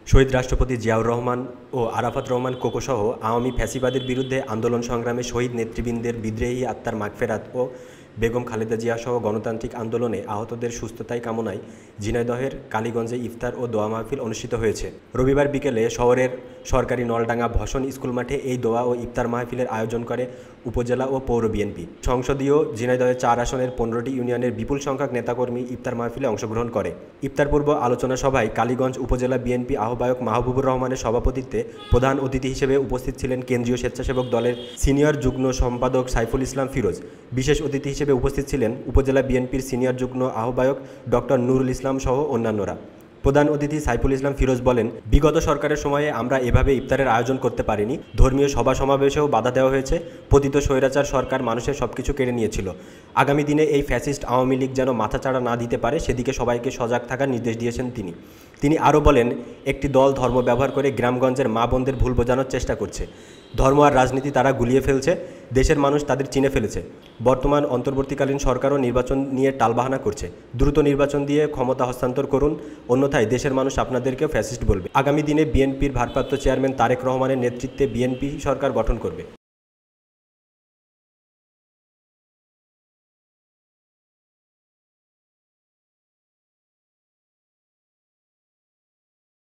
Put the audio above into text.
শহীদ রাষ্ট্রপতি জিয়াউর রহমান ও আরাফাত রহমান কোকোসহ আওয়ামী ফ্যাসিবাদের বিরুদ্ধে আন্দোলন সংগ্রামে শহীদ নেতৃবৃন্দের বিদ্রোহী আত্মার মাগফেরাত ও বেগম খালেদা জিয়াসহ গণতান্ত্রিক আন্দোলনে আহতদের সুস্থতায় কামনায় ঝিনাইদহের কালীগঞ্জে ইফতার ও দোয়া মাহফিল অনুষ্ঠিত হয়েছে। রবিবার বিকেলে শহরের সরকারি নলডাঙ্গা ভসন স্কুল মাঠে এই দোয়া ও ইফতার মাহফিলের আয়োজন করে উপজেলা ও পৌর বিএনপি। সংসদীয় ঝিনাইদহের 4 আসনের 15টি ইউনিয়নের বিপুল সংখ্যক নেতাকর্মী ইফতার মাহফিলে অংশগ্রহণ করে। ইফতার পূর্ব আলোচনা সভায় কালীগঞ্জ উপজেলা বিএনপি আহ্বায়ক মাহবুবুর রহমানের সভাপতিত্বে প্রধান অতিথি হিসেবে উপস্থিত ছিলেন কেন্দ্রীয় স্বেচ্ছাসেবক দলের সিনিয়র যুগ্ম সম্পাদক সাইফুল ইসলাম ফিরোজ। বিশেষ অতিথি হিসেবে উপস্থিত ছিলেন উপজেলা বিএনপির সিনিয়র যুগ্ম আহ্বায়ক ডক্টর নুরুল ইসলাম সহ অন্যান্যরা। প্রধান অতিথি সাইফুল ইসলাম ফিরোজ বলেন, বিগত সরকারের সময়ে আমরা এভাবে ইফতারের আয়োজন করতে পারিনি। ধর্মীয় সভা সমাবেশেও বাধা দেওয়া হয়েছে। পতিত স্বৈরাচার সরকার মানুষের সবকিছু কেড়ে নিয়েছিল। আগামী দিনে এই ফ্যাসিস্ট আওয়ামী লীগ যেন মাথাচাড়া না দিতে পারে সেদিকে সবাইকে সজাগ থাকার নির্দেশ দিয়েছেন তিনি আরও বলেন, একটি দল ধর্ম ব্যবহার করে গ্রামগঞ্জের মা বোনদের ভুল বোঝানোর চেষ্টা করছে। ধর্ম আর রাজনীতি তারা গুলিয়ে ফেলছে। দেশের মানুষ তাদের চিনে ফেলেছে। বর্তমান অন্তর্বর্তীকালীন সরকারও নির্বাচন নিয়ে টালবাহানা করছে। দ্রুত নির্বাচন দিয়ে ক্ষমতা হস্তান্তর করুন, অন্যথায় দেশের মানুষ আপনাদেরকেও ফ্যাসিস্ট বলবে। আগামী দিনে বিএনপির ভারপ্রাপ্ত চেয়ারম্যান তারেক রহমানের নেতৃত্বে বিএনপি সরকার গঠন করবে।